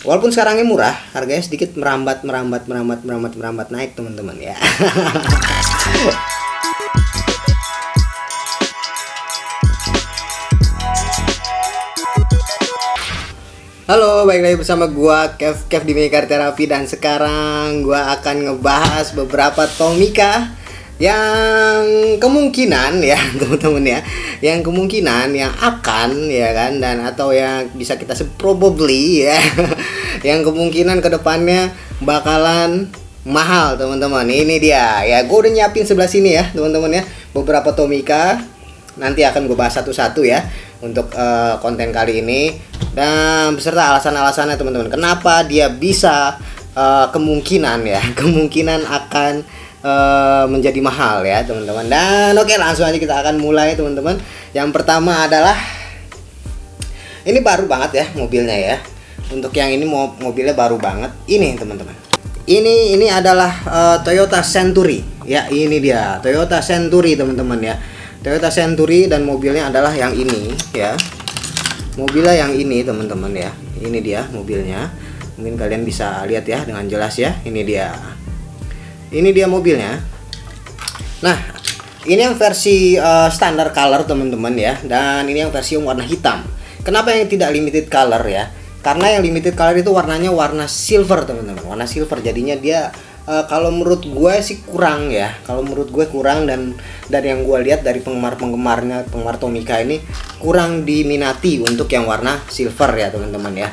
Walaupun sekarangnya murah, harganya sedikit merambat naik teman-teman ya. Halo, balik lagi bersama gua Kev di Mekar Terapi, dan sekarang gua akan ngebahas beberapa Tomica yang kemungkinan ya teman-teman ya, yang kemungkinan yang akan ya kan, dan atau yang bisa kita sebut probably ya yang kemungkinan kedepannya bakalan mahal teman-teman. Ini dia ya, gue udah nyiapin sebelah sini ya teman-teman ya, beberapa Tomica. Nanti akan gue bahas satu-satu ya untuk konten kali ini, dan beserta alasan-alasannya teman-teman kenapa dia bisa kemungkinan akan menjadi mahal ya teman-teman. Dan oke, langsung aja kita akan mulai teman-teman. Yang pertama adalah ini baru banget ya mobilnya ya. Untuk yang ini mobilnya baru banget ini teman-teman. Ini adalah Toyota Century ya. Ini dia Toyota Century teman-teman ya. Toyota Century, dan mobilnya adalah yang ini ya. Mobilnya yang ini teman-teman ya. Ini dia mobilnya. Mungkin kalian bisa lihat ya dengan jelas ya. Ini dia mobilnya. Nah, ini yang versi standar color teman-teman ya, dan ini yang versi yang warna hitam. Kenapa yang tidak limited color ya? Karena yang limited color itu warnanya warna silver teman-teman. Warna silver, jadinya dia kalau menurut gue sih kurang ya. Kalau menurut gue kurang, dan dari yang gue lihat dari penggemar Tomica ini kurang diminati untuk yang warna silver ya teman-teman ya.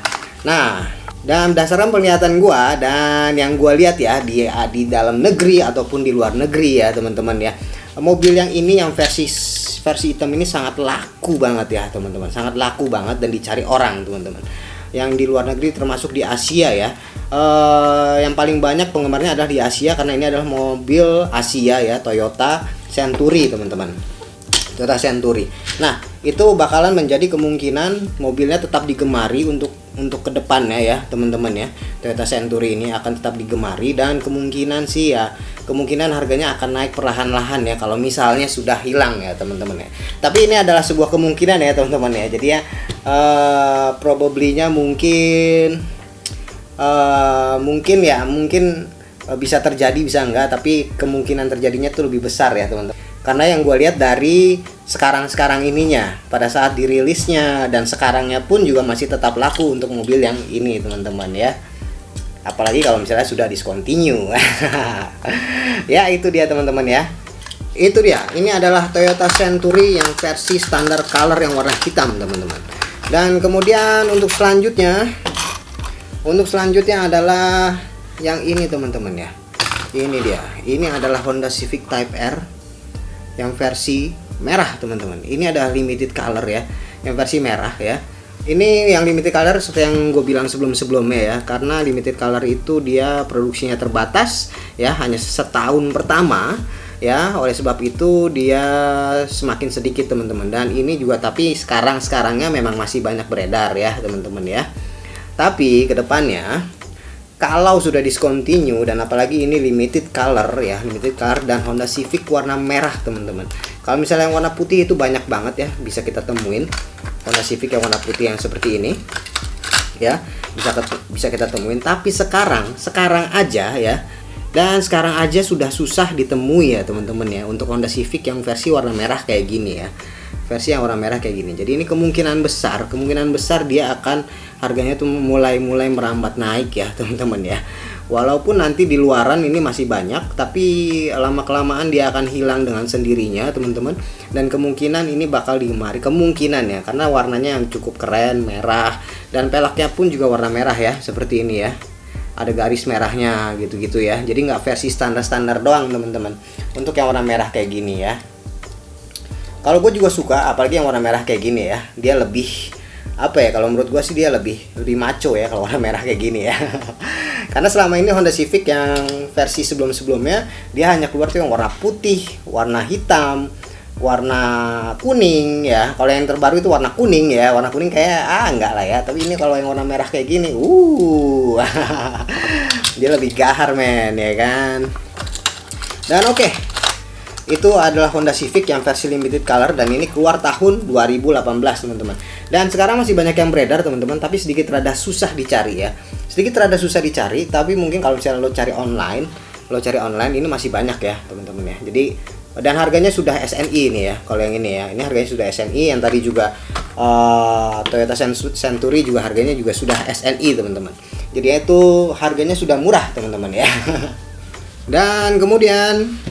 Nah, dan berdasarkan penglihatan gue dan yang gue lihat ya di dalam negeri ataupun di luar negeri ya teman-teman ya, mobil yang ini yang versi hitam ini sangat laku banget ya teman-teman, sangat laku banget dan dicari orang teman-teman. Yang di luar negeri termasuk di Asia ya, yang paling banyak penggemarnya adalah di Asia, karena ini adalah mobil Asia ya, Toyota Century teman-teman. Toyota Century. Nah, itu bakalan menjadi kemungkinan mobilnya tetap digemari untuk kedepannya ya teman-teman ya. Toyota Century ini akan tetap digemari, dan kemungkinan sih ya, kemungkinan harganya akan naik perlahan-lahan ya kalau misalnya sudah hilang ya teman-teman ya. Tapi ini adalah sebuah kemungkinan ya teman-teman ya. Jadi ya probably-nya mungkin bisa terjadi, bisa enggak, tapi kemungkinan terjadinya itu lebih besar ya teman-teman. Karena yang gue lihat dari sekarang ininya, pada saat dirilisnya dan sekarangnya pun juga masih tetap laku untuk mobil yang ini teman-teman ya. Apalagi kalau misalnya sudah discontinue. Ya itu dia teman-teman ya. Itu dia. Ini adalah Toyota Century yang versi standar color yang warna hitam teman-teman. Dan kemudian untuk selanjutnya adalah yang ini teman-teman ya. Ini dia. Ini adalah Honda Civic Type R yang versi merah teman-teman. Ini ada limited color ya, yang versi merah ya. Ini yang limited color seperti yang gue bilang sebelumnya ya, karena limited color itu dia produksinya terbatas ya, hanya setahun pertama ya. Oleh sebab itu dia semakin sedikit teman-teman. Dan ini juga tapi sekarangnya memang masih banyak beredar ya teman-teman ya. Tapi kedepannya kalau sudah discontinue, dan apalagi ini limited color ya, limited color dan Honda Civic warna merah teman-teman. Kalau misalnya yang warna putih itu banyak banget ya, bisa kita temuin Honda Civic yang warna putih yang seperti ini ya, bisa kita temuin. Tapi sekarang aja ya, dan sekarang aja sudah susah ditemui ya teman-teman ya, untuk Honda Civic yang versi warna merah kayak gini ya, versi yang warna merah kayak gini. Jadi ini kemungkinan besar dia akan harganya tuh mulai merambat naik ya teman-teman ya. Walaupun nanti di luaran ini masih banyak, tapi lama kelamaan dia akan hilang dengan sendirinya teman-teman. Dan kemungkinan ini bakal digemari, kemungkinan ya, karena warnanya yang cukup keren, merah, dan pelaknya pun juga warna merah ya, seperti ini ya. Ada garis merahnya gitu-gitu ya. Jadi nggak versi standar doang teman-teman. Untuk yang warna merah kayak gini ya. Kalau gue juga suka, apalagi yang warna merah kayak gini ya. Dia lebih apa ya, kalau menurut gue sih dia lebih maco ya kalau warna merah kayak gini ya. Karena selama ini Honda Civic yang versi sebelumnya dia hanya keluar tuh yang warna putih, warna hitam, warna kuning ya. Kalau yang terbaru itu warna kuning ya, warna kuning kayak enggak lah ya. Tapi ini kalau yang warna merah kayak gini, dia lebih gahar men ya kan. Dan oke, itu adalah Honda Civic yang versi limited color, dan ini keluar tahun 2018 teman-teman. Dan sekarang masih banyak yang beredar teman-teman, tapi sedikit rada susah dicari ya. sedikit rada susah dicari, tapi mungkin kalau misalnya lo cari online ini masih banyak ya teman-teman ya. Jadi dan harganya sudah SNI ini ya. Kalau yang ini ya, ini harganya sudah SNI. Yang tadi juga Toyota Century juga harganya juga sudah SNI teman-teman. Jadi itu harganya sudah murah teman-teman ya. Dan kemudian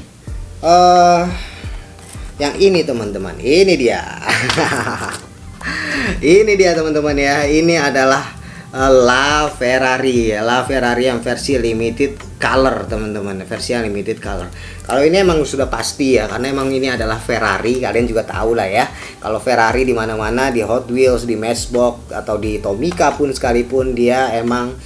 yang ini teman-teman, ini dia. Ini dia teman-teman ya. Ini adalah LaFerrari yang versi limited color teman-teman, versi yang limited color. Kalau ini emang sudah pasti ya, karena emang ini adalah Ferrari, kalian juga tahu lah ya. Kalau Ferrari di mana-mana, di Hot Wheels, di Matchbox atau di Tomica pun sekalipun, dia emang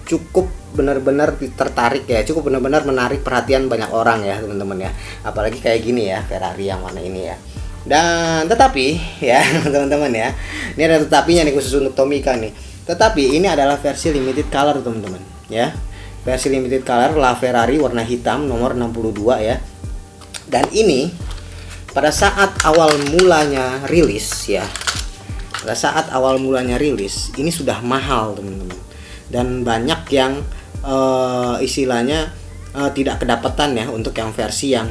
cukup benar-benar tertarik ya, cukup benar-benar menarik perhatian banyak orang ya teman-teman ya. Apalagi kayak gini ya, Ferrari yang warna ini ya. Dan tetapi ya teman-teman ya, ini ada tetapinya nih khusus untuk Tomica nih. Tetapi ini adalah versi limited color teman-teman ya. Versi limited color LaFerrari warna hitam nomor 62 ya. Dan ini pada saat awal mulanya rilis ya. Pada saat awal mulanya rilis ini sudah mahal teman-teman. Dan banyak yang istilahnya tidak kedapatan ya untuk yang versi yang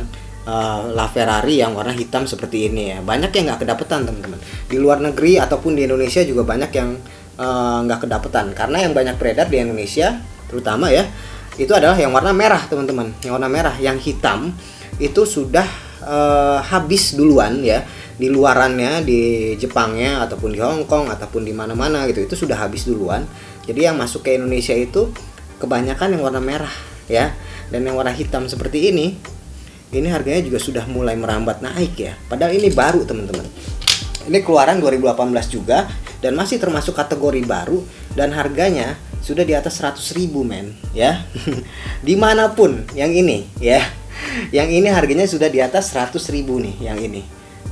LaFerrari yang warna hitam seperti ini ya. Banyak yang nggak kedapatan teman-teman. Di luar negeri ataupun di Indonesia juga banyak yang nggak kedapatan, karena yang banyak beredar di Indonesia terutama ya itu adalah yang warna merah teman-teman. Yang warna merah, yang hitam itu sudah habis duluan ya, di luarannya, di Jepangnya ataupun di Hong Kong ataupun di mana-mana gitu, itu sudah habis duluan. Jadi yang masuk ke Indonesia itu kebanyakan yang warna merah ya. Dan yang warna hitam seperti ini harganya juga sudah mulai merambat naik ya, padahal ini baru teman-teman. Ini keluaran 2018 juga dan masih termasuk kategori baru, dan harganya sudah di atas 100.000 men ya. Dimanapun yang ini ya, yang ini harganya sudah di atas 100.000 nih. Yang ini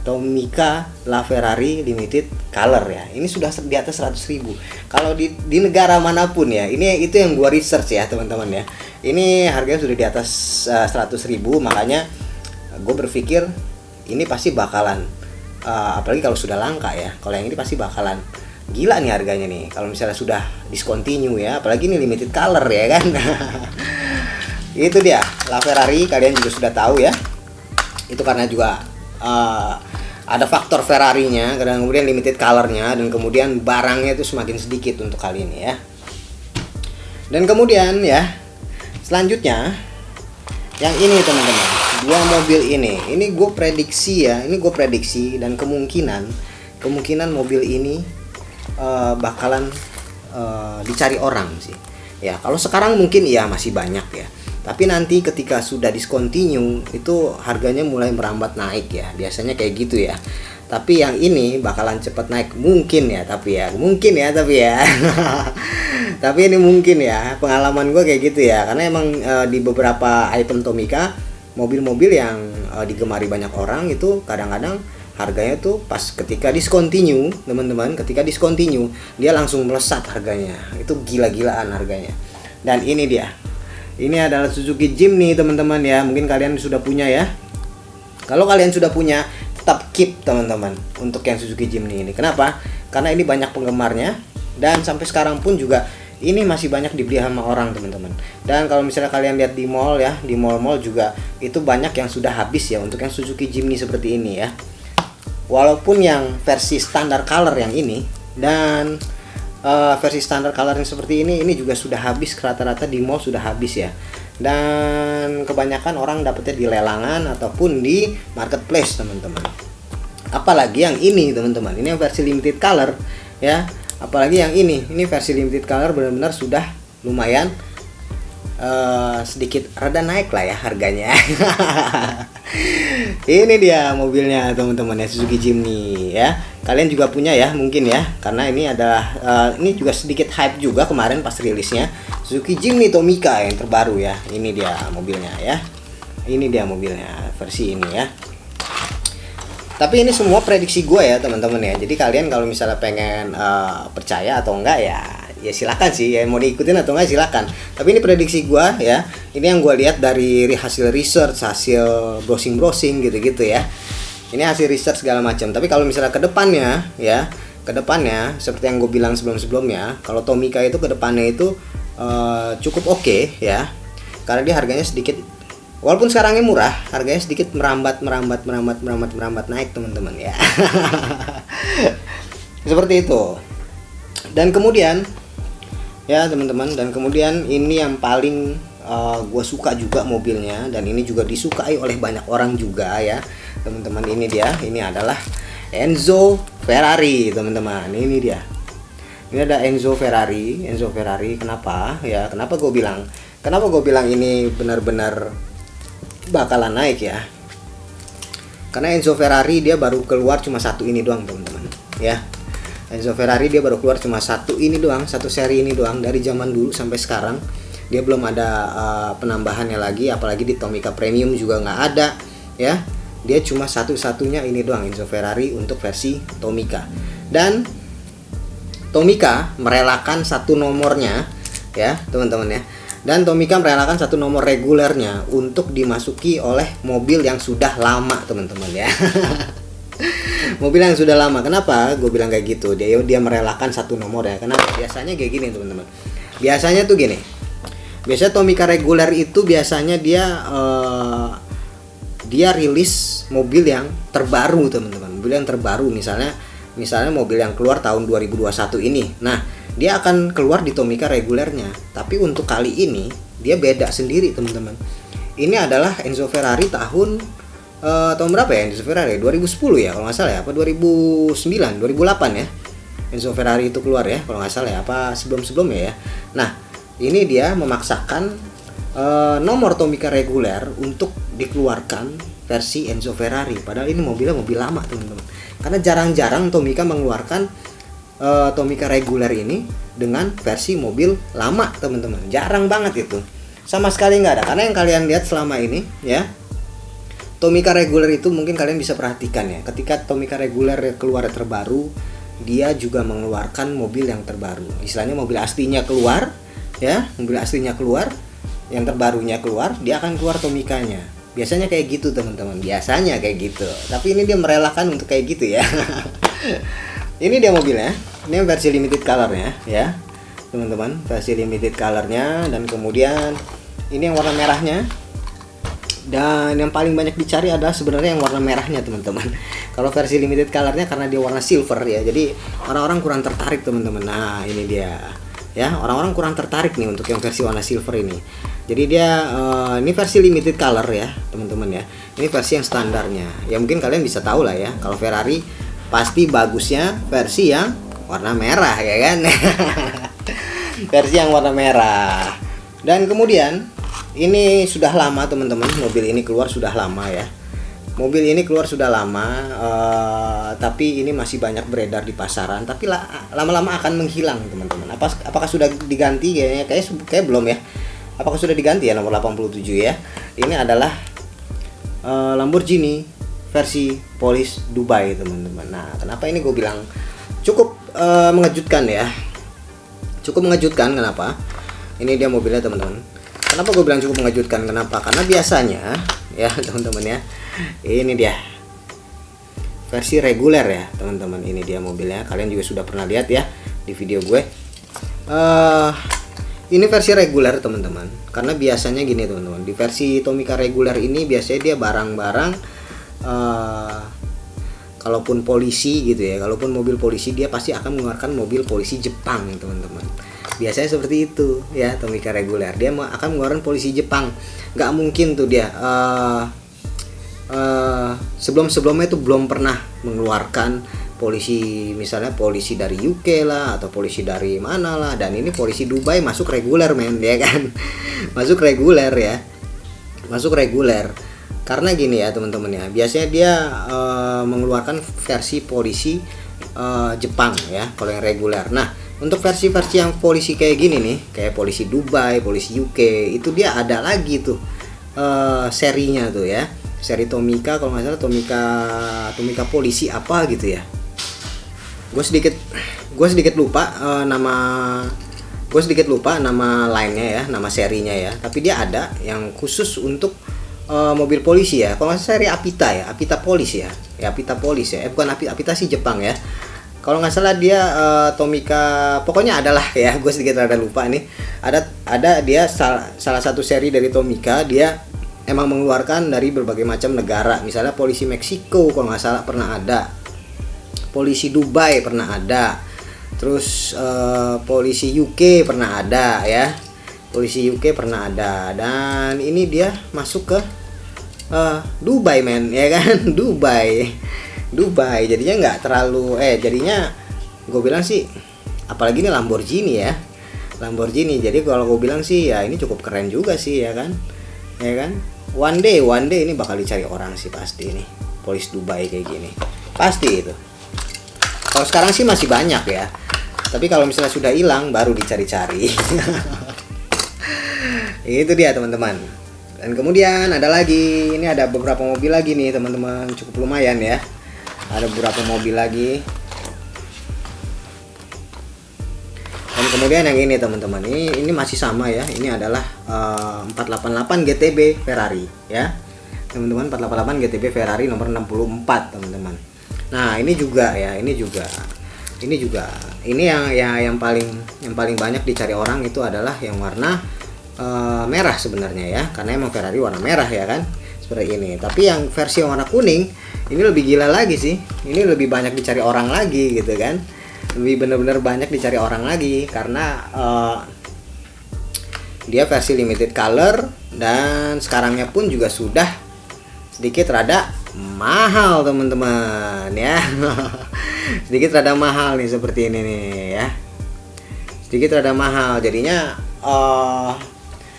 Tomica LaFerrari limited color ya, ini sudah di atas 100.000. Kalau di negara manapun ya, ini itu yang gua research ya teman-teman ya, ini harganya sudah di atas 100.000. Makanya gue berpikir ini pasti bakalan apalagi kalau sudah langka ya, kalau yang ini pasti bakalan gila nih harganya nih kalau misalnya sudah discontinue ya, apalagi ini limited color ya kan. Itu dia LaFerrari, kalian juga sudah tahu ya, itu karena juga ada faktor Ferrarinya, dan kemudian limited colornya, dan kemudian barangnya itu semakin sedikit untuk kali ini ya. Dan kemudian ya selanjutnya yang ini teman-teman, dua mobil ini gue prediksi ya, dan kemungkinan mobil ini bakalan dicari orang sih ya. Kalau sekarang mungkin ya masih banyak ya, tapi nanti ketika sudah discontinue itu harganya mulai merambat naik ya, biasanya kayak gitu ya. Tapi yang ini bakalan cepat naik mungkin ya, tapi tapi ini mungkin ya, pengalaman gue kayak gitu ya, karena emang di beberapa item Tomica, mobil-mobil yang digemari banyak orang itu kadang-kadang harganya tuh pas ketika discontinue teman-teman, ketika discontinue dia langsung melesat harganya, itu gila-gilaan harganya. Dan ini dia, ini adalah Suzuki Jimny teman-teman ya, mungkin kalian sudah punya ya. Kalau kalian sudah punya, tetap keep teman-teman untuk yang Suzuki Jimny ini. Kenapa? Karena ini banyak penggemarnya, dan sampai sekarang pun juga ini masih banyak dibeli sama orang teman-teman. Dan kalau misalnya kalian lihat di mall ya, di mall-mall juga itu banyak yang sudah habis ya untuk yang Suzuki Jimny seperti ini ya. Walaupun yang versi standar color yang ini dan versi standar color yang seperti ini juga sudah habis, rata-rata di mall sudah habis ya. Dan kebanyakan orang dapetnya di lelangan ataupun di marketplace teman-teman. Apalagi yang ini teman-teman, ini yang versi limited color ya. Apalagi yang ini versi limited color benar-benar sudah lumayan sedikit rada naik lah ya harganya. Ini dia mobilnya teman-teman ya, Suzuki Jimny ya. Kalian juga punya ya mungkin ya, karena ini adalah ini juga sedikit hype juga kemarin pas rilisnya, Suzuki Jimny Tomica yang terbaru ya. Ini dia mobilnya ya, ini dia mobilnya versi ini ya. Tapi ini semua prediksi gue ya teman-teman ya. Jadi kalian kalau misalnya pengen percaya atau enggak ya silakan sih ya, mau diikutin atau enggak silakan. Tapi ini prediksi gue ya. Ini yang gue lihat dari hasil research, hasil browsing gitu-gitu ya. Ini hasil research segala macam. Tapi kalau misalnya ke depannya ya, kedepannya seperti yang gue bilang sebelum-sebelumnya, kalau Tomica itu kedepannya itu cukup oke ya, karena dia harganya sedikit, walaupun sekarangnya murah, harganya sedikit merambat naik teman-teman ya. Seperti itu. Dan kemudian ya teman-teman, dan kemudian ini yang paling gue suka juga mobilnya, dan ini juga disukai oleh banyak orang juga ya teman-teman. Ini dia, ini adalah Enzo Ferrari teman-teman. Ini dia, ini ada Enzo Ferrari. Kenapa ya, kenapa gue bilang ini benar-benar bakalan naik ya, karena Enzo Ferrari dia baru keluar cuma satu ini doang teman-teman ya. Enzo Ferrari dia baru keluar cuma satu ini doang, satu seri ini doang. Dari zaman dulu sampai sekarang dia belum ada penambahannya lagi, apalagi di Tomica Premium juga nggak ada ya. Dia cuma satu-satunya ini doang, Enzo Ferrari untuk versi Tomica. Dan Tomica merelakan satu nomornya ya teman-teman ya. Dan Tomica merelakan satu nomor regulernya untuk dimasuki oleh mobil yang sudah lama teman-teman ya. Mobil yang sudah lama. Kenapa gue bilang kayak gitu? Dia merelakan satu nomor ya. Kenapa? Biasanya kayak gini teman-teman. Biasanya tuh gini. Biasanya Tomica reguler itu biasanya dia rilis mobil yang terbaru teman-teman. Mobil yang terbaru misalnya mobil yang keluar tahun 2021 ini. Nah, dia akan keluar di Tomica regulernya. Tapi untuk kali ini dia beda sendiri teman-teman. Ini adalah Enzo Ferrari tahun berapa ya Enzo Ferrari? 2010 ya kalau nggak salah ya, apa 2009, 2008 ya. Enzo Ferrari itu keluar ya kalau nggak salah ya, apa sebelumnya ya. Nah, ini dia memaksakan nomor Tomica reguler untuk dikeluarkan versi Enzo Ferrari. Padahal ini mobil lama teman-teman. Karena jarang-jarang Tomica mengeluarkan Tomica reguler ini dengan versi mobil lama teman-teman. Jarang banget itu. Sama sekali nggak ada. Karena yang kalian lihat selama ini ya, Tomica reguler itu mungkin kalian bisa perhatikan ya. Ketika Tomica reguler keluar terbaru, dia juga mengeluarkan mobil yang terbaru. Istilahnya mobil aslinya keluar ya, yang terbarunya keluar, dia akan keluar Tomicanya. Biasanya kayak gitu teman-teman, biasanya kayak gitu. Tapi ini dia merelakan untuk kayak gitu ya. Ini dia mobilnya, ini versi limited colornya ya teman-teman, versi limited colornya. Dan kemudian ini yang warna merahnya. Dan yang paling banyak dicari adalah sebenarnya yang warna merahnya teman-teman. Kalau versi limited colornya karena dia warna silver ya, jadi orang-orang kurang tertarik teman-teman. Nah ini dia ya, orang-orang kurang tertarik nih untuk yang versi warna silver ini. Jadi dia ini versi limited color ya teman-teman ya. Ini versi yang standarnya. Ya mungkin kalian bisa tahu lah ya, kalau Ferrari pasti bagusnya versi yang warna merah ya kan. Versi yang warna merah. Dan kemudian ini sudah lama teman-teman, mobil ini keluar sudah lama ya. Mobil ini keluar sudah lama, tapi ini masih banyak beredar di pasaran. Tapi lama-lama akan menghilang teman-teman. Apakah sudah diganti? Kayak belum ya. Apakah sudah diganti ya nomor 87 ya? Ini adalah Lamborghini versi Polish Dubai teman-teman. Nah, kenapa ini gue bilang cukup mengejutkan ya? Cukup mengejutkan kenapa? Ini dia mobilnya teman-teman. Kenapa gue bilang cukup mengejutkan? Kenapa? Karena biasanya ya teman-teman ya, ini dia versi reguler ya teman-teman. Ini dia mobilnya. Kalian juga sudah pernah lihat ya di video gue. Ini versi reguler teman-teman. Karena biasanya gini teman-teman, di versi Tomica reguler ini biasanya dia barang-barang kalaupun polisi gitu ya, kalaupun mobil polisi dia pasti akan mengeluarkan mobil polisi Jepang teman-teman. Biasanya seperti itu ya Tomica reguler, dia akan mengeluarkan polisi Jepang. Nggak mungkin tuh dia sebelum-sebelumnya itu belum pernah mengeluarkan polisi, misalnya polisi dari UK lah atau polisi dari mana lah. Dan ini polisi Dubai masuk reguler men ya kan. Masuk reguler ya, masuk reguler. Karena gini ya teman-teman ya, biasanya dia mengeluarkan versi polisi Jepang ya kalau yang reguler. Nah untuk versi-versi yang polisi kayak gini nih, kayak polisi Dubai, polisi UK, itu dia ada lagi tuh serinya tuh ya, seri Tomica kalau nggak salah, Tomica polisi apa gitu ya. Gue sedikit lupa nama lainnya ya, nama serinya ya. Tapi dia ada yang khusus untuk mobil polisi ya. Kalau nggak salah seri Apita ya, Apita Police ya, Apita Police ya. Bukan Apita sih Jepang ya. Kalau nggak salah dia Tomica, pokoknya adalah ya, gue sedikit rada lupa nih. Ada dia salah satu seri dari Tomica, dia emang mengeluarkan dari berbagai macam negara. Misalnya polisi Meksiko kalau nggak salah pernah ada, polisi Dubai pernah ada, terus polisi UK pernah ada ya, polisi UK pernah ada. Dan ini dia masuk ke Dubai men, ya kan. Dubai jadinya nggak terlalu jadinya gue bilang sih, apalagi ini Lamborghini ya, Lamborghini. Jadi kalau gue bilang sih ya ini cukup keren juga sih, ya kan, ya kan. One day ini bakal dicari orang sih pasti, ini polis Dubai kayak gini pasti itu. Kalau sekarang sih masih banyak ya, tapi kalau misalnya sudah hilang baru dicari-cari. Itu dia teman-teman. Dan kemudian ada lagi, ini ada beberapa mobil lagi nih teman-teman, cukup lumayan ya. Ada beberapa mobil lagi. Dan kemudian yang ini teman-teman, ini masih sama ya. Ini adalah 488 GTB Ferrari ya. Teman-teman, 488 GTB Ferrari nomor 64 teman-teman. Nah, ini juga ya, ini yang paling banyak dicari orang itu adalah yang warna merah sebenarnya ya, karena emang Ferrari warna merah ya kan, seperti ini. Tapi yang versi warna kuning ini lebih gila lagi sih, ini lebih banyak dicari orang lagi gitu kan, lebih bener-bener banyak dicari orang lagi karena dia versi limited color dan sekarangnya pun juga sudah sedikit rada mahal teman-teman ya. Sedikit rada mahal nih seperti ini nih ya, sedikit rada mahal, jadinya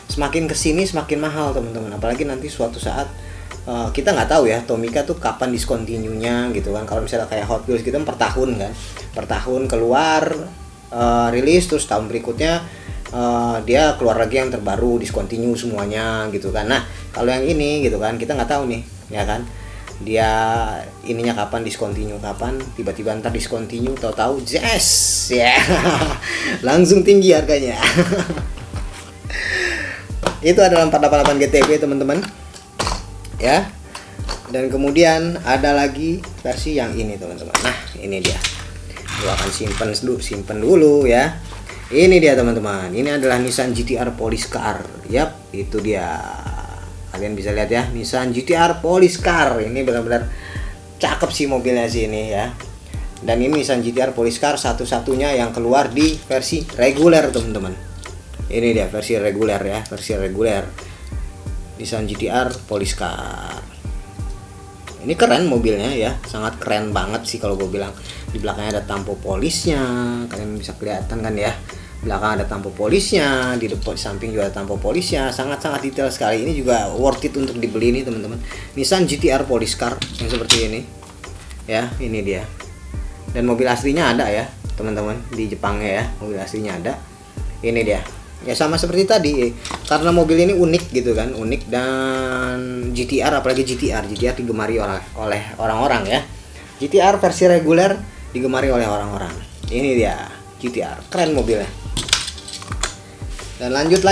semakin kesini semakin mahal teman-teman. Apalagi nanti suatu saat kita nggak tahu ya Tomica tuh kapan discontinue-nya gitu kan. Kalau misalnya kayak Hot Wheels gitu per tahun kan, per tahun keluar rilis, terus tahun berikutnya dia keluar lagi yang terbaru, discontinue semuanya gitu kan. Nah kalau yang ini gitu kan kita nggak tahu nih ya kan, dia ininya kapan discontinue, kapan tiba-tiba ntar discontinue, tahu-tahu yes ya. Langsung tinggi harganya. Itu adalah 488 GTB teman-teman ya. Dan kemudian ada lagi versi yang ini teman-teman. Nah ini dia, gua akan simpen dulu ya. Ini dia teman-teman, ini adalah Nissan GT-R Police Car. Yap, itu dia, kalian bisa lihat ya, Nissan GT-R Police Car. Ini benar-benar cakep sih mobilnya sih ini ya. Dan ini Nissan GT-R Police Car satu-satunya yang keluar di versi reguler teman-teman. Ini dia versi reguler ya, versi reguler Nissan GT-R Police Car. Ini keren mobilnya ya, sangat keren banget sih kalau gue bilang. Di belakangnya ada tampo polisnya, kalian bisa kelihatan kan ya. Belakang ada tampo polisnya, di depan samping juga ada tampo polisnya, sangat-sangat detail sekali. Ini juga worth it untuk dibeli nih teman-teman. Nissan GT-R Police Car yang seperti ini. Ya, ini dia. Dan mobil aslinya ada ya, teman-teman, di Jepangnya ya, mobil aslinya ada. Ini dia. Ya sama seperti tadi, karena mobil ini unik gitu kan, unik. Dan GT-R, apalagi GT-R digemari oleh orang-orang ya. GT-R versi reguler digemari oleh orang-orang. Ini dia GT-R, keren mobilnya. Dan lanjut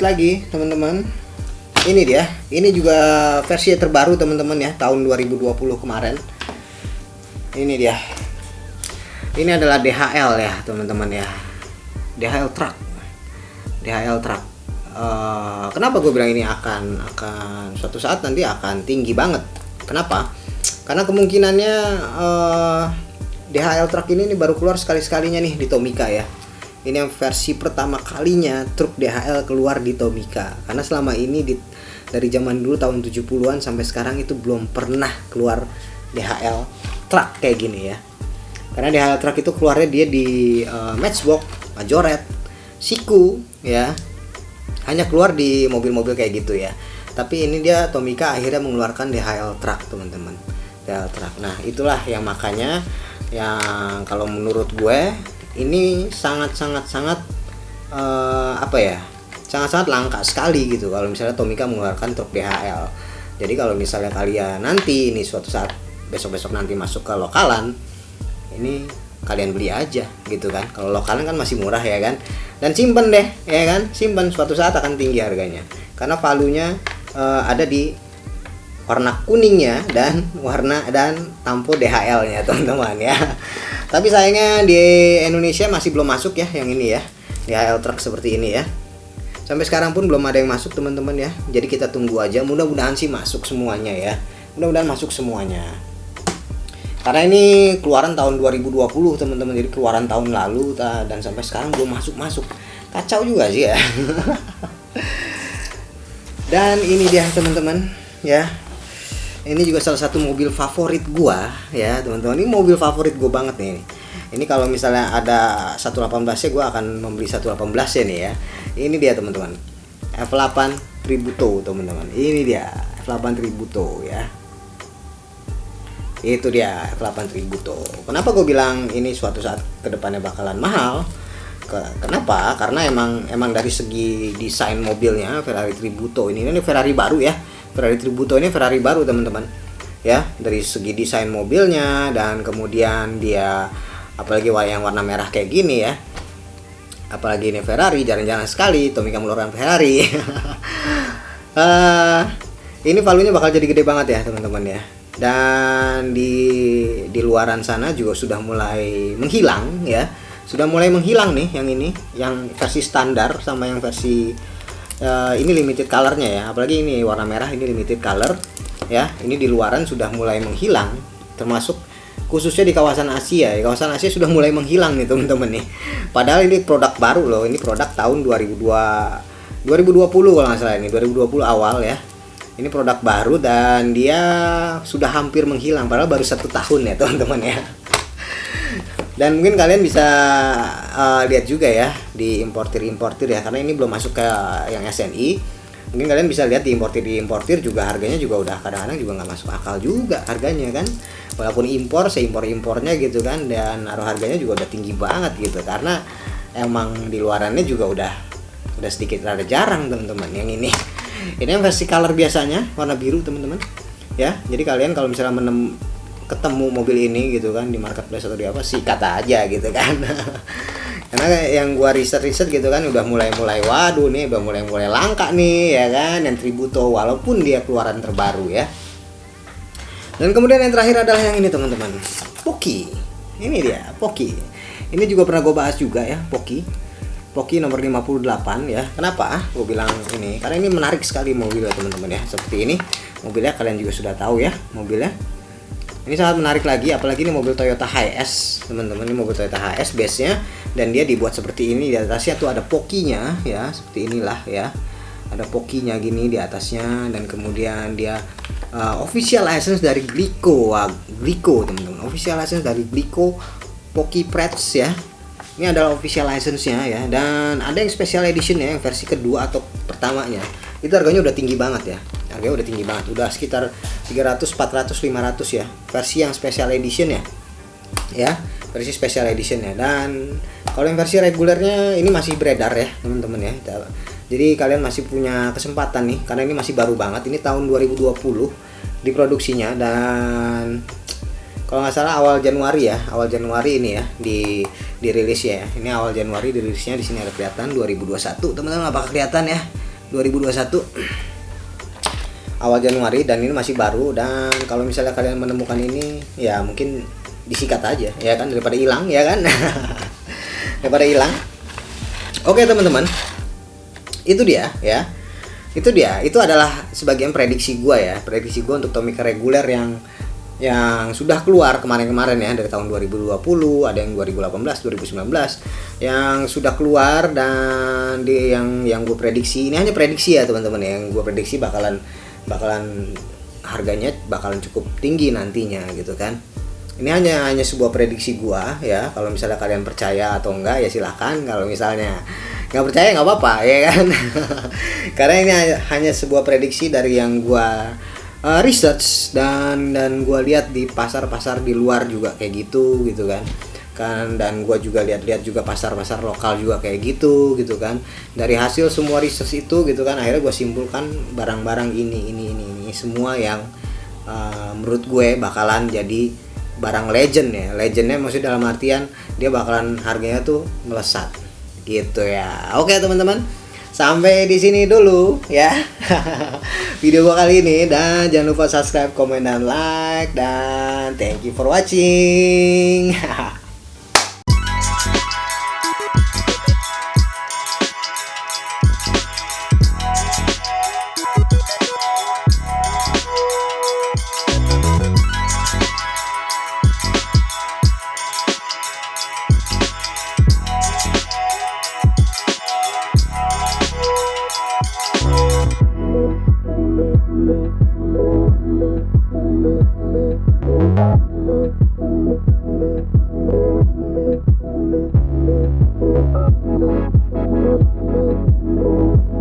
lagi teman-teman. Ini dia, ini juga versi terbaru teman-teman ya, tahun 2020 kemarin. Ini dia, ini adalah DHL ya teman-teman ya, DHL truck. Kenapa gue bilang ini akan suatu saat nanti akan tinggi banget? Kenapa? Karena kemungkinannya DHL truck ini baru keluar sekali-sekalinya nih di Tomica ya. Ini yang versi pertama kalinya truk DHL keluar di Tomica. Karena selama ini dari zaman dulu tahun 70-an sampai sekarang itu belum pernah keluar DHL truck kayak gini ya. Karena DHL truck itu keluarnya dia di Matchbox, Majoret, Siku ya. Hanya keluar di mobil-mobil kayak gitu ya. Tapi ini dia Tomica akhirnya mengeluarkan DHL truck teman-teman. DHL truck. Nah itulah yang makanya yang kalau menurut gue ini sangat sangat langka sekali gitu kalau misalnya Tomica mengeluarkan truk DHL. Jadi kalau misalnya kalian nanti ini suatu saat besok-besok nanti masuk ke lokalan, ini kalian beli aja gitu kan. Kalau lokalan kan masih murah ya kan. Dan simpen deh ya kan, simpen, suatu saat akan tinggi harganya karena valuenya ada di warna kuningnya dan tampo DHL-nya teman-teman ya. Tapi sayangnya di Indonesia masih belum masuk ya yang ini ya, DHL truk seperti ini ya. Sampai sekarang pun belum ada yang masuk teman-teman ya. Jadi kita tunggu aja, mudah-mudahan sih masuk semuanya ya. Mudah-mudahan masuk semuanya. Karena ini keluaran tahun 2020 teman-teman, jadi keluaran tahun lalu dan sampai sekarang belum masuk. Kacau juga sih ya. Dan ini dia teman-teman ya. Ini juga salah satu mobil favorit gua ya teman-teman. Ini mobil favorit gua banget nih. Ini kalau misalnya ada 118-nya gua akan membeli 118-nya nih ya. Ini dia teman-teman. F8 Tributo teman-teman. Ini dia F8 Tributo ya. Itu dia F8 Tributo. Kenapa gue bilang ini suatu saat kedepannya bakalan mahal? Kenapa? Karena emang dari segi desain mobilnya Ferrari Tributo ini Ferrari baru ya. Ferrari Tributo ini Ferrari baru teman-teman. Ya, dari segi desain mobilnya dan kemudian dia apalagi yang warna merah kayak gini ya. Apalagi ini Ferrari, jarang-jarang sekali Tomica mengeluarkan Ferrari. Ini valuenya bakal jadi gede banget ya teman-teman ya. Dan di luaran sana juga sudah mulai menghilang ya. Sudah mulai menghilang nih yang ini, yang versi standar sama yang versi ini limited colornya ya. Apalagi ini warna merah, ini limited color ya. Ini di luaran sudah mulai menghilang, termasuk khususnya di kawasan Asia. Di kawasan Asia sudah mulai menghilang nih teman-teman nih. Padahal ini produk baru loh. Ini produk tahun 2020 kalau nggak salah, ini 2020 awal ya. Ini produk baru dan dia sudah hampir menghilang, padahal baru 1 tahun ya teman-teman ya. Dan mungkin kalian bisa lihat juga ya di importir ya, karena ini belum masuk ke yang SNI. Mungkin kalian bisa lihat di importir juga harganya juga udah kadang-kadang juga nggak masuk akal juga harganya kan. Walaupun impornya gitu kan, dan naruh harganya juga udah tinggi banget gitu, karena emang di luarannya juga udah sedikit rada jarang teman-teman yang ini. Ini yang versi color biasanya warna biru teman-teman ya. Jadi kalian kalau misalnya ketemu mobil ini gitu kan di marketplace atau di apa, sikat aja gitu kan. Karena yang gua riset gitu kan udah mulai waduh nih udah mulai langka nih ya kan, yang Tributo walaupun dia keluaran terbaru ya. Dan kemudian yang terakhir adalah yang ini teman-teman, Pocky. Ini dia Pocky. Ini juga pernah gue bahas juga ya, Pocky nomor 58 ya. Kenapa gue bilang ini? Karena ini menarik sekali mobilnya teman-teman ya. Seperti ini mobilnya, kalian juga sudah tahu ya mobilnya. Ini sangat menarik lagi, apalagi ini mobil Toyota Hiace teman-teman. Ini mobil Toyota Hiace base-nya, dan dia dibuat seperti ini. Di atasnya tuh ada Pocky-nya ya, seperti inilah ya. Ada Pocky-nya gini di atasnya, dan kemudian dia official license dari Glico teman-teman. Official license dari Glico Pocky Preds ya. Ini adalah official license-nya ya, dan ada yang special edition ya, yang versi kedua atau pertamanya. Itu harganya udah tinggi banget ya. Harganya udah tinggi banget, udah sekitar 300, 400, 500 ya. Versi yang special edition ya. Ya, versi special edition ya. Dan kalau yang versi regulernya ini masih beredar ya, teman-teman ya. Jadi kalian masih punya kesempatan nih, karena ini masih baru banget. Ini tahun 2020 diproduksinya, dan kalau nggak salah awal Januari ini ya dirilis ya. Ini awal Januari dirilisnya, di sini ada kelihatan 2021 teman-teman. Apakah kelihatan ya 2021 awal Januari, dan ini masih baru. Dan kalau misalnya kalian menemukan ini ya mungkin disikat aja ya kan, daripada hilang ya kan. Daripada hilang. Oke teman-teman, itu dia ya. Itu adalah sebagian prediksi gua ya, prediksi gua untuk Tomica reguler yang sudah keluar kemarin-kemarin ya, dari tahun 2020, ada yang 2018, 2019 yang sudah keluar. Dan yang gue prediksi, ini hanya prediksi ya teman-teman, yang gue prediksi bakalan harganya bakalan cukup tinggi nantinya gitu kan. Ini hanya sebuah prediksi gue ya. Kalau misalnya kalian percaya atau enggak ya silahkan. Kalau misalnya nggak percaya nggak apa-apa ya kan. Karena ini hanya sebuah prediksi dari yang gue research dan gue lihat di pasar-pasar di luar juga kayak gitu kan. Dan gue juga lihat juga pasar-pasar lokal juga kayak gitu kan. Dari hasil semua research itu gitu kan, akhirnya gue simpulkan barang-barang ini semua yang menurut gue bakalan jadi barang legend ya. Legendnya maksudnya dalam artian dia bakalan harganya tuh melesat gitu ya. Oke teman-teman, Sampai di sini dulu ya video gua kali ini, dan jangan lupa subscribe, komen, dan like, dan thank you for watching.